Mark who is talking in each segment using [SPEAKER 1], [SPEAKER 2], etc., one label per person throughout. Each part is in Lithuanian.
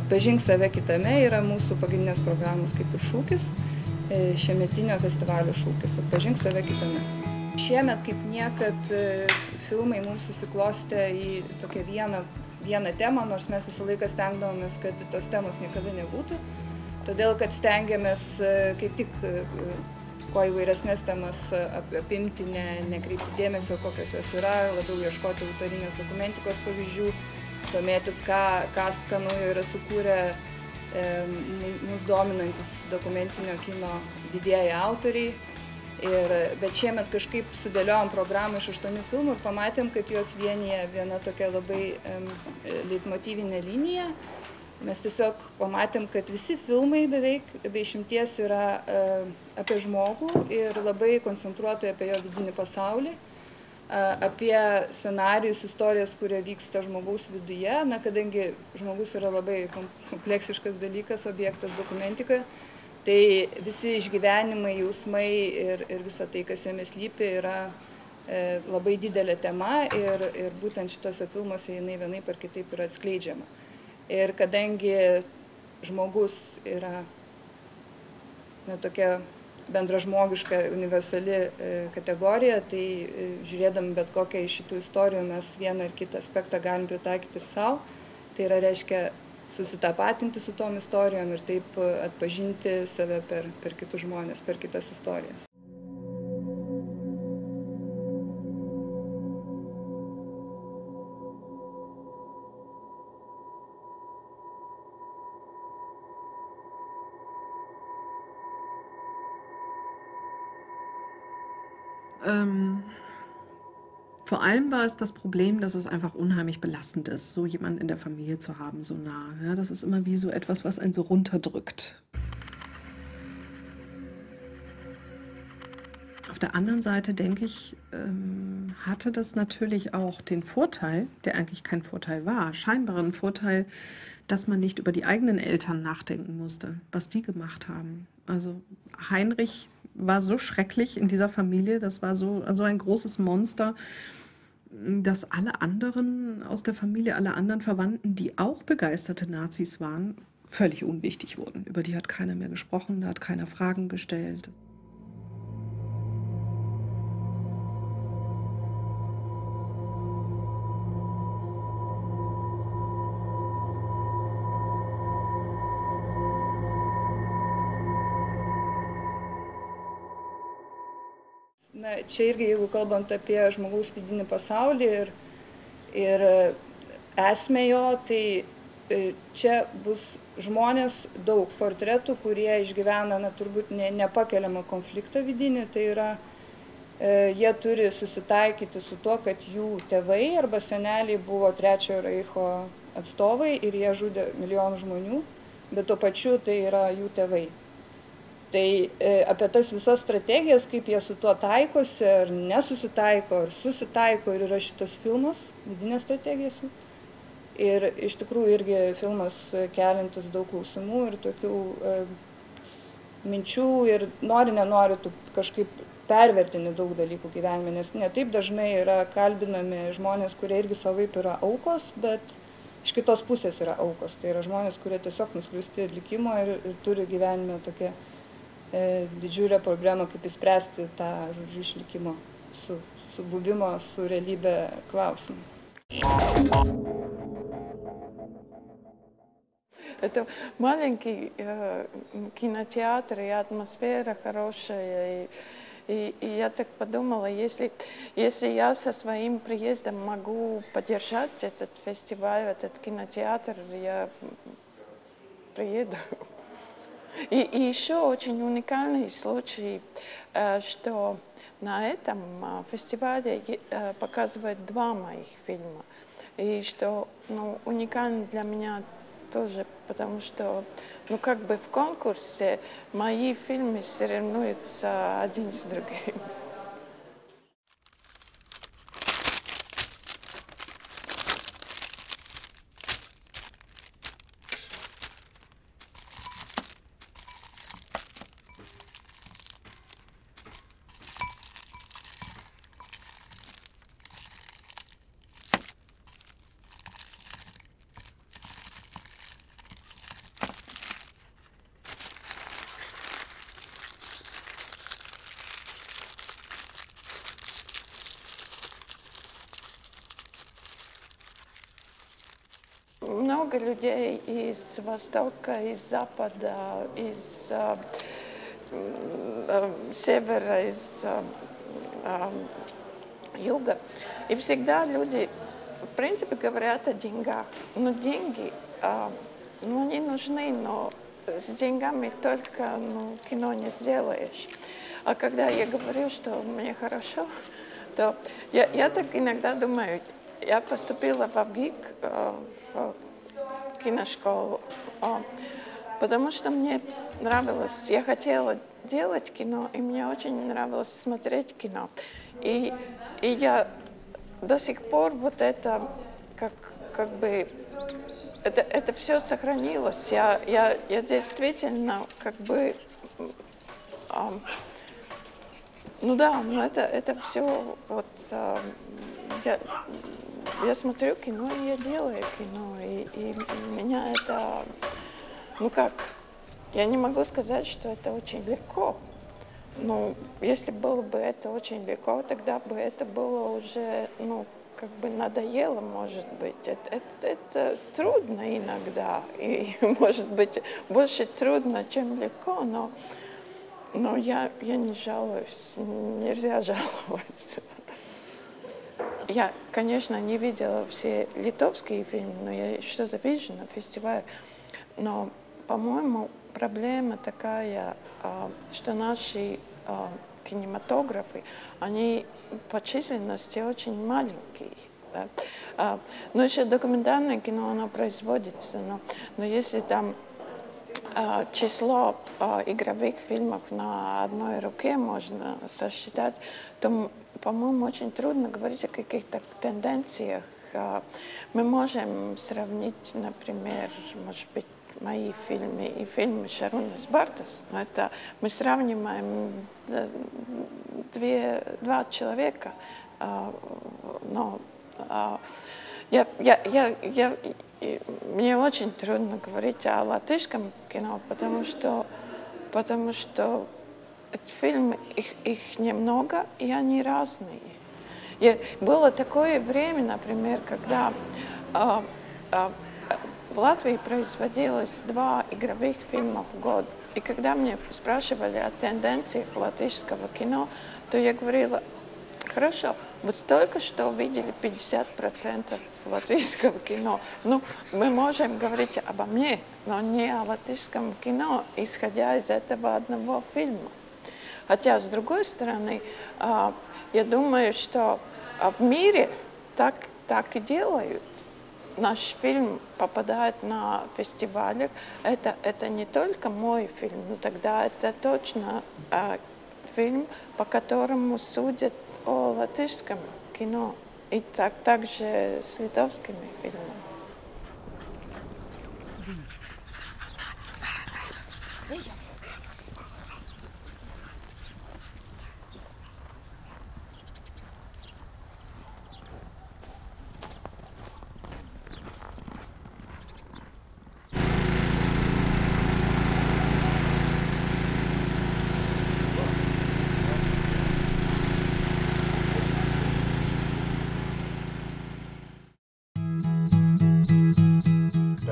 [SPEAKER 1] Atpažink save kitame yra mūsų pagrindinės programos kaip ir šūkis, šiemetinio festivalio šūkis – Atpažink save kitame. Šiemet kaip niekad filmai mums susiklostė į tokią vieną temą, nors mes visą laiką stengdavomės, kad tos temos niekada nebūtų, todėl kad stengiamės kaip tik kuo įvairesnės temas apimti, nekreipti dėmesio, kokios jos yra, labiau ieškoti autorinės dokumentikos pavyzdžių, domėtis, ką naujo yra sukūrę mus dominantis dokumentinio kino didieji autoriai. Bet šiemet kažkaip sudėliojom programą iš 8 filmų ir pamatėm, kad jos vienyje viena tokia labai leitmotyvinė linija. Mes tiesiog pamatėm, kad visi filmai beveik be išimties yra apie žmogų ir labai koncentruotai apie jo vidinį pasaulį, apie scenarijus, istorijas, kurie vyksta žmogaus viduje, kadangi žmogus yra labai kompleksiškas dalykas, objektas dokumentika, tai visi išgyvenimai, jausmai ir visa tai, kas jame slypi, yra labai didelė tema ir būtent šitose filmuose jinai vienaip ar kitaip yra atskleidžiama. Ir kadangi žmogus yra tokia bendražmogiška, universali kategorija, tai žiūrėdami bet kokią iš šitų istorijų mes vieną ar kitą aspektą galim pritaikyti ir savo. Tai yra reiškia susitapatinti su tom istorijom ir taip atpažinti save per kitus žmonės, per kitas istorijas.
[SPEAKER 2] Vor allem war es das Problem, dass es einfach unheimlich belastend ist, so jemanden in der Familie zu haben, so nah. Ja, das ist immer wie so etwas, was einen so runterdrückt. Auf der anderen Seite, denke ich, hatte das natürlich auch den Vorteil, der eigentlich kein Vorteil war, scheinbar ein Vorteil, dass man nicht über die eigenen Eltern nachdenken musste, was die gemacht haben. Also Heinrich war so schrecklich in dieser Familie, das war so ein großes Monster, dass alle anderen aus der Familie, alle anderen Verwandten, die auch begeisterte Nazis waren, völlig unwichtig wurden. Über die hat keiner mehr gesprochen, da hat keiner Fragen gestellt.
[SPEAKER 1] Čia irgi, jeigu kalbant apie žmogaus vidinį pasaulį ir esmę jo, tai čia bus žmonės, daug portretų, kurie išgyvena turbūt nepakeliamą konfliktą vidinį, tai yra jie turi susitaikyti su tuo, kad jų tėvai arba seneliai buvo Trečiojo Reicho atstovai ir jie žudė milijonų žmonių, bet tuo pačiu tai yra jų tėvai. Tai apie tas visas strategijas, kaip jie su tuo taikosi, ar nesusitaiko, ar susitaiko, ir yra šitas filmas, vidinė strategija su. Ir iš tikrųjų irgi filmas keliantis daug klausimų ir tokių minčių ir nenori tu kažkaip pervertini daug dalykų gyvenime, nes ne taip dažnai yra kalbinami žmonės, kurie irgi savaip yra aukos, bet iš kitos pusės yra aukos. Tai yra žmonės, kurie tiesiog nuskriausti likimo ir turi gyvenime tokia didžiulę problemą, kaip įspręsti tą, žodžiu, išlikimo su buvimo, su realybė klausimą.
[SPEAKER 3] Это маленький кинотеатр и атмосфера хорошая. И я так подумала, если я со своим приездом могу поддержать этот фестиваль, этот кинотеатр, я приеду. И еще очень уникальный случай, что на этом фестивале показывают 2 моих фильма. И что, ну, уникально для меня тоже, потому что, ну, как бы в конкурсе мои фильмы соревнуются один с другим. Много людей из Востока, из Запада, из Севера, из Юга. И всегда люди, в принципе, говорят о деньгах. Но деньги, ну, они нужны, но с деньгами только, ну, кино не сделаешь. А когда я говорю, что мне хорошо, то я так иногда думаю, я поступила в ВГИК, в киношколу, потому что мне нравилось, я хотела делать кино, и мне очень нравилось смотреть кино. И я до сих пор вот это, как бы, это все сохранилось. Я действительно, как бы, ну да, но это все вот, я смотрю кино, и я делаю кино, и меня это, ну как, я не могу сказать, что это очень легко. Ну, если было бы это очень легко, тогда бы это было уже, ну, как бы надоело, может быть. Это трудно иногда, и, может быть, больше трудно, чем легко, но я не жалуюсь, нельзя жаловаться. Я, конечно, не видела все литовские фильмы, но я что-то вижу на фестивале. Но, по-моему, проблема такая, что наши кинематографы, они по численности очень маленькие. Да? Но еще документальное кино, оно производится, но если там число игровых фильмов на одной руке можно сосчитать, то, по-моему, очень трудно говорить о каких-то тенденциях. Мы можем сравнить, например, может быть, мои фильмы и фильмы Шарунас Бартас, но это мы сравниваем два человека, но мне очень трудно говорить о латышском кино, потому что эти фильмы, их немного, и они разные. Было такое время, например, когда в Латвии производилось 2 игровых фильма в год. И когда мне спрашивали о тенденциях латышского кино, то я говорила, хорошо, вот только что видели 50% латвийского кино. Ну, мы можем говорить обо мне, но не о латвийском кино, исходя из этого одного фильма. Хотя, с другой стороны, я думаю, что в мире так и делают. Наш фильм попадает на фестивалях. Это не только мой фильм, но тогда это точно фильм, по которому судят о латышском кино. И также с литовскими фильмами.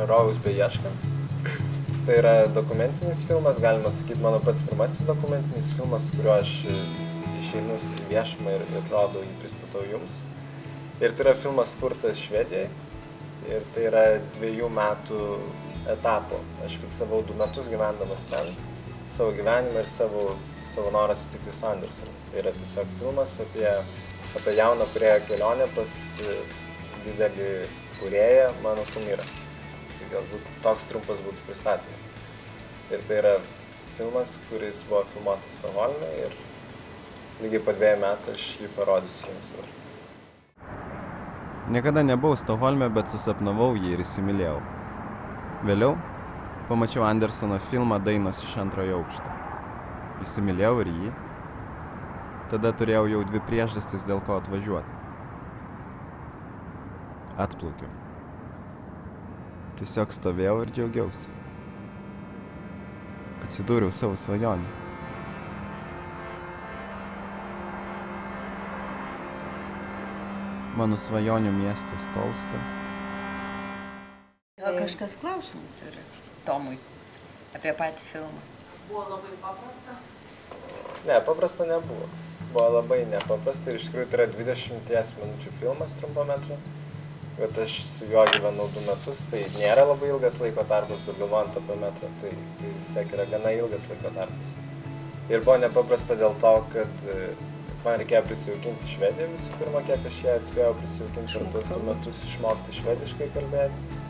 [SPEAKER 4] Rojaus beieškant. Tai yra dokumentinis filmas, galima sakyti, mano pats pirmasis dokumentinis filmas, kuriuo aš išeinu į viešumą ir rodau, jį pristatau jums. Ir tai yra filmas kurtas Švedijai. Ir tai yra 2 metų etapo. Aš fiksavau 2 metus gyvendamas ten, savo gyvenimą ir savo norą sutikti su Andersonu. Tai yra tiesiog filmas apie jauną kūrėjo kelionę pas didelį kūrėją, mano kumyrą. Tai galbūt toks trumpas būtų pristatymas. Ir tai yra filmas, kuris buvo filmuotas Stokholme ir lygiai po 2 metų aš jį parodysiu jums dabar.
[SPEAKER 5] Niekada nebuvau Stokholme, bet susapnavau jį ir įsimylėjau. Vėliau pamačiau Andersono filmą Dainos iš antrojo aukšto. Įsimylėjau ir jį. Tada turėjau jau 2 priežastis, dėl ko atvažiuoti. Atplaukiau. Tiesiog stovėjau ir džiaugiausi. Atsidūriau savo svajonį. Mano svajonių miestas tolsta.
[SPEAKER 6] Gal kažkas klausimų turi Tomui apie patį filmą?
[SPEAKER 7] Buvo labai paprasta?
[SPEAKER 4] Ne, paprasta nebuvo. Buvo labai nepaprasta ir iš tikrųjų tai yra 20 minučių filmas trumpometro. Bet aš su juo gyvenau 2 metus, tai nėra labai ilgas laiko tarpas, bet galvojant apie metrą, tai vis tiek yra gana ilgas laiko tarpas. Ir buvo nepaprasta dėl to, kad man reikėjo prisijaukinti Švediją visų pirma, kiek aš ją spėjau prisijaukinti per tuos 2 metus, išmokti švediškai kalbėti.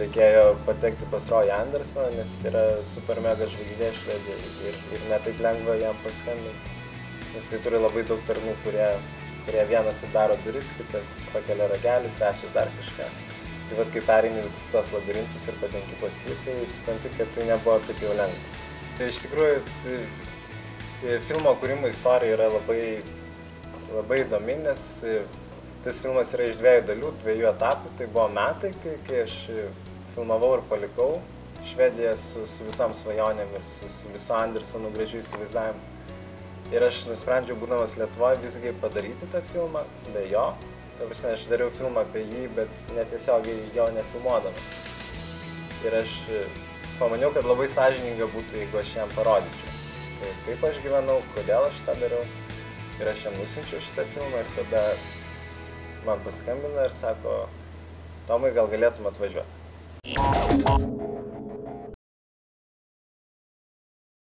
[SPEAKER 4] Reikėjo patekti pas Roy Andersoną, nes yra super mega žvaigždė Švedijai ir netaip lengva jam paskambinti. Nes jis turi labai daug tarnų, kurie vienas atdaro duris, kitas pakelia ragelį, trečias dar kažką. Tai vat, kai pereini visus tos labirintus ir patenki pas jį, tai supranti, kad tai nebuvo taip jau lengva. Tai iš tikrųjų, filmo kūrimo istorija yra labai įdomi, nes tas filmas yra iš 2 dalių, 2 etapų. Tai buvo metai, kai aš filmavau ir palikau Švediją su visom svajonėm ir su viso Andersono gražiu įsivaizdavimu. Ir aš nusprendžiau, būdamas Lietuvoje, visgi padaryti tą filmą be jo. Ta prasme, aš dariau filmą apie jį, bet netiesiogiai jo nefilmuodamas. Ir aš pamaniau, kad labai sąžininga būtų, jeigu aš jam parodyčiau. Tai kaip aš gyvenau, kodėl aš tą dariau. Ir aš jam nusinčiau šitą filmą ir tada man paskambina ir sako, Tomai, gal galėtum atvažiuoti.